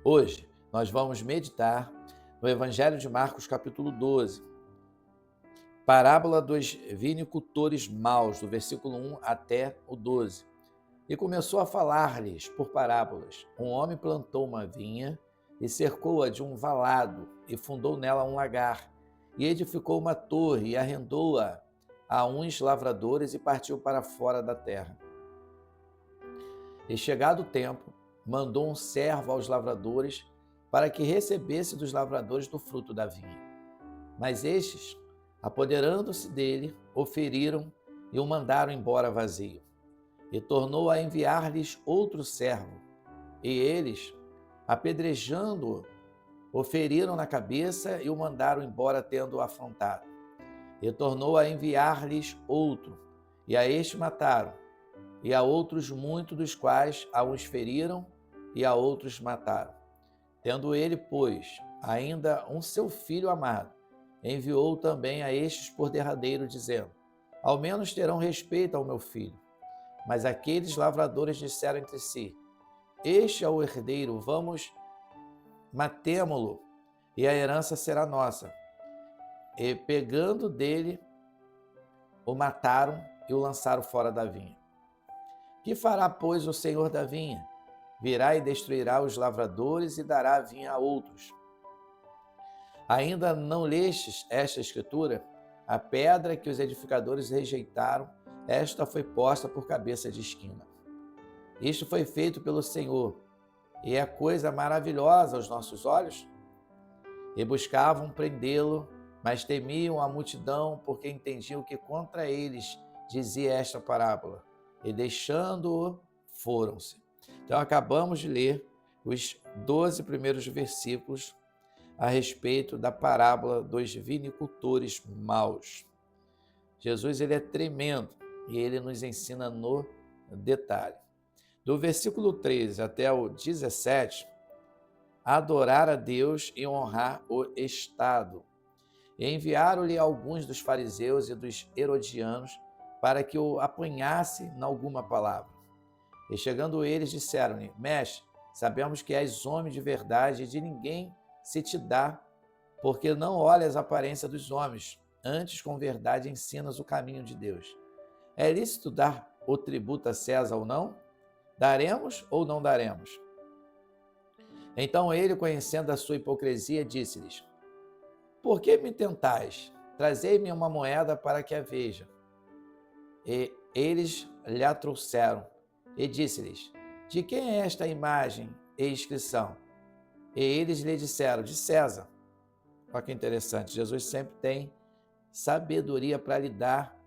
Hoje nós vamos meditar no Evangelho de Marcos, capítulo 12, parábola dos vinicultores maus, do versículo 1 até o 12. E começou a falar-lhes por parábolas. Um homem plantou uma vinha e cercou-a de um valado e fundou nela um lagar. E edificou uma torre e arrendou-a a uns lavradores e partiu para fora da terra. E chegado o tempo, mandou um servo aos lavradores para que recebesse dos lavradores do fruto da vinha. Mas estes, apoderando-se dele, o feriram e o mandaram embora vazio. E tornou a enviar-lhes outro servo. E eles, apedrejando-o, o feriram na cabeça e o mandaram embora tendo-o afrontado. E tornou a enviar-lhes outro, e a este mataram. E a outros muitos, dos quais a uns feriram e a outros mataram. Tendo ele, pois, ainda um seu filho amado, enviou também a estes por derradeiro, dizendo: ao menos terão respeito ao meu filho. Mas aqueles lavradores disseram entre si: este é o herdeiro, vamos, matemo-lo, e a herança será nossa. E pegando dele, o mataram e o lançaram fora da vinha. Que fará, pois, o senhor da vinha? Virá e destruirá os lavradores e dará a vinha a outros. Ainda não lestes esta escritura? A pedra que os edificadores rejeitaram, esta foi posta por cabeça de esquina. Isto foi feito pelo Senhor, e é coisa maravilhosa aos nossos olhos. E buscavam prendê-lo, mas temiam a multidão, porque entendiam que contra eles dizia esta parábola. E deixando-o, foram-se. Então, acabamos de ler os 12 primeiros versículos a respeito da parábola dos vinicultores maus. Jesus, ele é tremendo e ele nos ensina no detalhe. Do versículo 13 até o 17, adorar a Deus e honrar o Estado. E enviaram-lhe alguns dos fariseus e dos herodianos para que o apanhasse em alguma palavra. E chegando eles, disseram-lhe: mestre, sabemos que és homem de verdade e de ninguém se te dá, porque não olhas a aparência dos homens, antes com verdade ensinas o caminho de Deus. É lícito dar o tributo a César ou não? Daremos ou não daremos? Então ele, conhecendo a sua hipocrisia, disse-lhes: por que me tentais? Trazei-me uma moeda para que a veja. E eles lhe a trouxeram. E disse-lhes: de quem é esta imagem e inscrição? E eles lhe disseram: de César. Olha que interessante, Jesus sempre tem sabedoria para lidar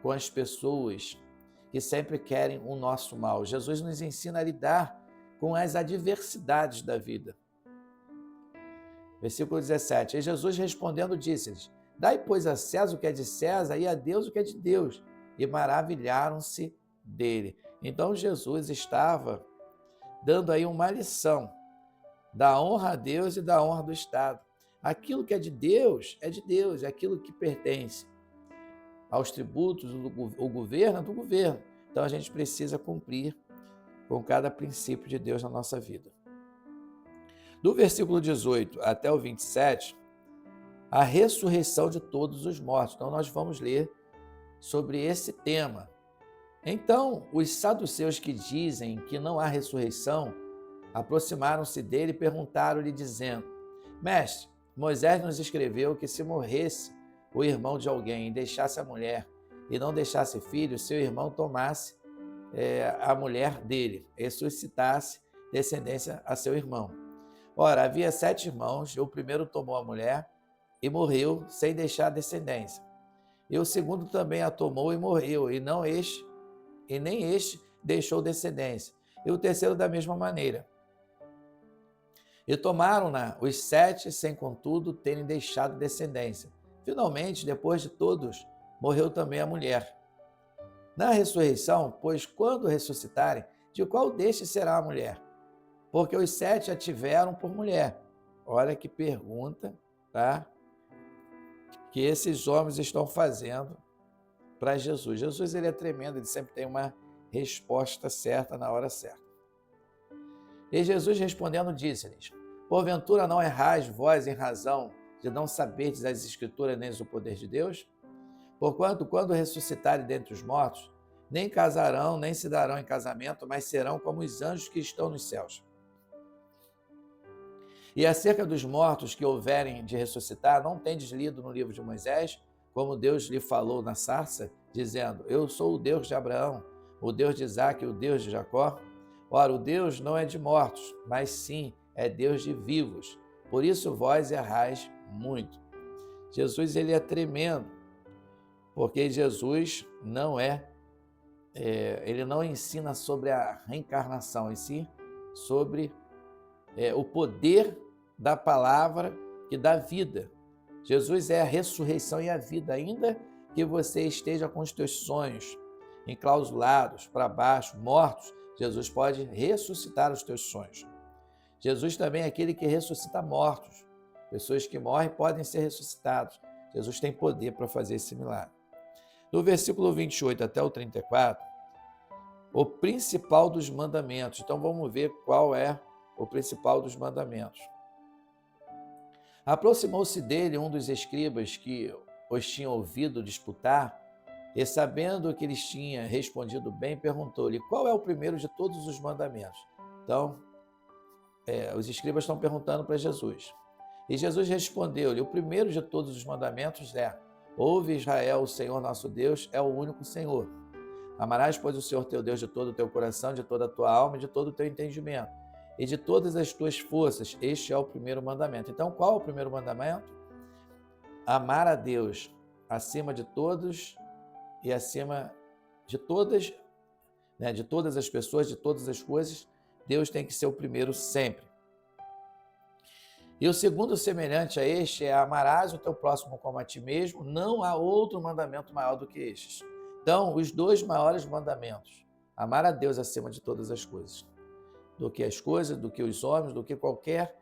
com as pessoas que sempre querem o nosso mal. Jesus nos ensina a lidar com as adversidades da vida. Versículo 17. E Jesus respondendo disse-lhes: dai, pois, a César o que é de César e a Deus o que é de Deus. E maravilharam-se dele. Então Jesus estava dando aí uma lição da honra a Deus e da honra do Estado. Aquilo que é de Deus, é aquilo que pertence aos tributos, o governo é do governo. Então a gente precisa cumprir com cada princípio de Deus na nossa vida. Do versículo 18 até o 27, a ressurreição de todos os mortos. Então nós vamos ler sobre esse tema. Então, os saduceus que dizem que não há ressurreição, aproximaram-se dele e perguntaram-lhe, dizendo: mestre, Moisés nos escreveu que se morresse o irmão de alguém e deixasse a mulher e não deixasse filho, seu irmão tomasse a mulher dele e suscitasse descendência a seu irmão. Ora, havia 7 irmãos, e o primeiro tomou a mulher e morreu sem deixar descendência. E o segundo também a tomou e morreu, e nem este deixou descendência. E o terceiro da mesma maneira. E tomaram-na os 7, sem contudo terem deixado descendência. Finalmente, depois de todos, morreu também a mulher. Na ressurreição, pois quando ressuscitarem, de qual destes será a mulher? Porque os 7 a tiveram por mulher. Olha que pergunta, tá? Que esses homens estão fazendo para Jesus. Jesus, ele é tremendo, ele sempre tem uma resposta certa na hora certa. E Jesus respondendo disse-lhes: porventura não errais vós em razão de não saberdes as Escrituras nem o poder de Deus? Porquanto, quando ressuscitarem dentre os mortos, nem casarão, nem se darão em casamento, mas serão como os anjos que estão nos céus. E acerca dos mortos que houverem de ressuscitar, não tendes lido no livro de Moisés, como Deus lhe falou na sarça, dizendo: eu sou o Deus de Abraão, o Deus de Isaque e o Deus de Jacó? Ora, o Deus não é de mortos, mas sim é Deus de vivos. Por isso vós errais muito. Jesus, ele é tremendo, porque Jesus não ele não ensina sobre a reencarnação em si, sobre o poder da palavra que dá vida. Jesus é a ressurreição e a vida, ainda que você esteja com os teus sonhos enclausulados, para baixo, mortos, Jesus pode ressuscitar os teus sonhos. Jesus também é aquele que ressuscita mortos. Pessoas que morrem podem ser ressuscitadas. Jesus tem poder para fazer esse milagre. No versículo 28 até o 34, o principal dos mandamentos. Então vamos ver qual é o principal dos mandamentos. Aproximou-se dele um dos escribas que os tinha ouvido disputar, e sabendo que eles tinham respondido bem, perguntou-lhe: qual é o primeiro de todos os mandamentos? Então, os escribas estão perguntando para Jesus. E Jesus respondeu-lhe: o primeiro de todos os mandamentos é: ouve, Israel, o Senhor nosso Deus é o único Senhor. Amarás, pois, o Senhor teu Deus de todo o teu coração, de toda a tua alma e de todo o teu entendimento, e de todas as tuas forças. Este é o primeiro mandamento. Então, qual é o primeiro mandamento? Amar a Deus acima de todos e acima de todas, de todas as pessoas, de todas as coisas. Deus tem que ser o primeiro sempre. E o segundo semelhante a este é: amarás o teu próximo como a ti mesmo. Não há outro mandamento maior do que estes. Então, os dois maiores mandamentos: amar a Deus acima de todas as coisas, do que as coisas, do que os homens, do que qualquer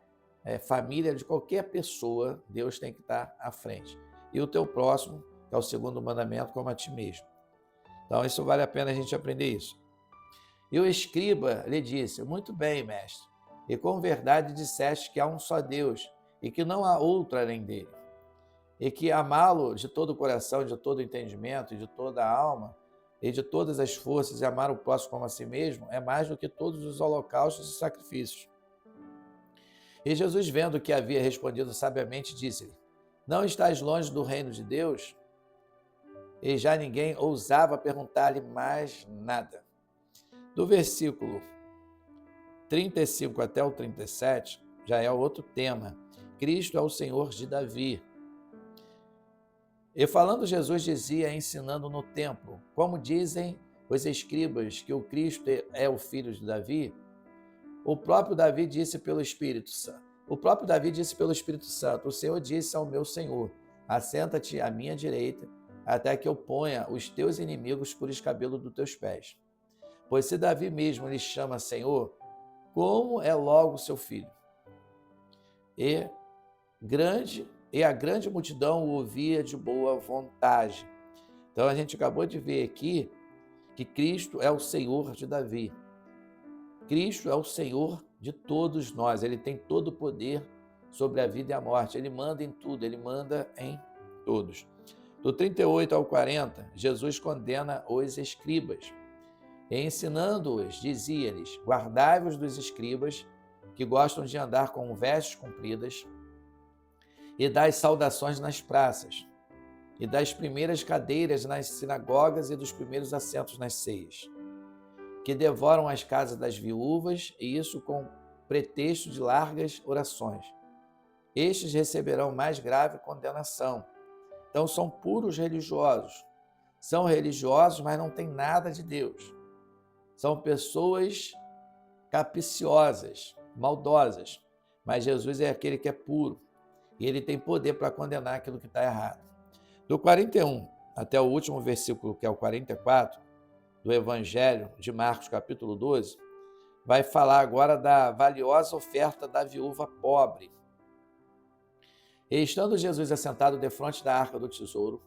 família, de qualquer pessoa, Deus tem que estar à frente. E o teu próximo, que é o segundo mandamento, como a ti mesmo. Então, isso vale a pena a gente aprender isso. E o escriba lhe disse: muito bem, mestre, e com verdade disseste que há um só Deus e que não há outro além dele, e que amá-lo de todo o coração, de todo o entendimento, de toda a alma e de todas as forças, e amar o próximo como a si mesmo, é mais do que todos os holocaustos e sacrifícios. E Jesus, vendo que havia respondido sabiamente, disse-lhe: não estás longe do reino de Deus? E já ninguém ousava perguntar-lhe mais nada. Do versículo 35 até o 37, já é outro tema. Cristo é o Senhor de Davi. E falando Jesus dizia, ensinando no templo: como dizem os escribas que o Cristo é o filho de Davi? O próprio Davi disse pelo Espírito Santo. O Senhor disse ao meu Senhor: assenta-te à minha direita, até que eu ponha os teus inimigos por escabelo dos teus pés. Pois se Davi mesmo lhe chama Senhor, como é logo seu filho? E a grande multidão o ouvia de boa vontade. Então a gente acabou de ver aqui que Cristo é o Senhor de Davi. Cristo é o Senhor de todos nós. Ele tem todo o poder sobre a vida e a morte. Ele manda em tudo, ele manda em todos. Do 38 ao 40, Jesus condena os escribas. E ensinando-os, dizia-lhes: guardai-vos dos escribas, que gostam de andar com vestes compridas, e das saudações nas praças, e das primeiras cadeiras nas sinagogas e dos primeiros assentos nas ceias, que devoram as casas das viúvas, e isso com pretexto de largas orações. Estes receberão mais grave condenação. Então são puros religiosos. São religiosos, mas não têm nada de Deus. São pessoas capciosas, maldosas. Mas Jesus é aquele que é puro. E ele tem poder para condenar aquilo que está errado. Do 41 até o último versículo, que é o 44, do Evangelho de Marcos, capítulo 12, vai falar agora da valiosa oferta da viúva pobre. E estando Jesus assentado defronte da arca do tesouro,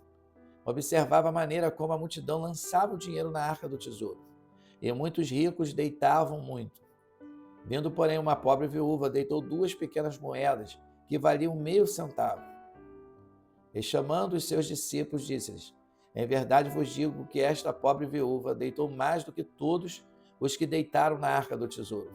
observava a maneira como a multidão lançava o dinheiro na arca do tesouro. E muitos ricos deitavam muito. Vindo, porém, uma pobre viúva, deitou 2 pequenas moedas, que valiam meio centavo. E chamando os seus discípulos, disse-lhes: Em verdade vos digo que esta pobre viúva deitou mais do que todos os que deitaram na arca do tesouro.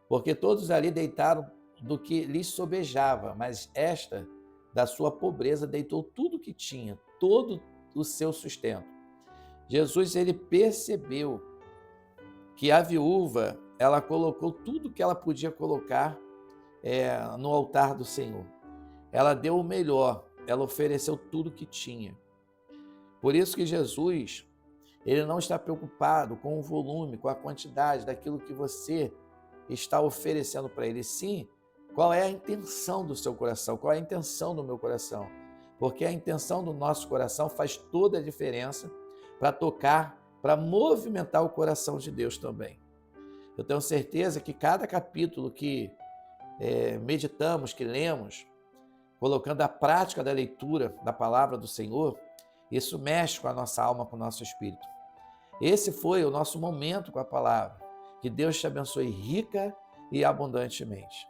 Porque todos ali deitaram do que lhes sobejava, mas esta, da sua pobreza, deitou tudo o que tinha, todo o seu sustento. Jesus, ele percebeu que a viúva, ela colocou tudo que ela podia colocar no altar do Senhor. Ela deu o melhor, ela ofereceu tudo que tinha. Por isso que Jesus, ele não está preocupado com o volume, com a quantidade daquilo que você está oferecendo para ele. Sim, qual é a intenção do seu coração, qual é a intenção do meu coração. Porque a intenção do nosso coração faz toda a diferença para tocar, para movimentar o coração de Deus também. Eu tenho certeza que cada capítulo que meditamos, que lemos, colocando a prática da leitura da palavra do Senhor, isso mexe com a nossa alma, com o nosso espírito. Esse foi o nosso momento com a palavra. Que Deus te abençoe rica e abundantemente.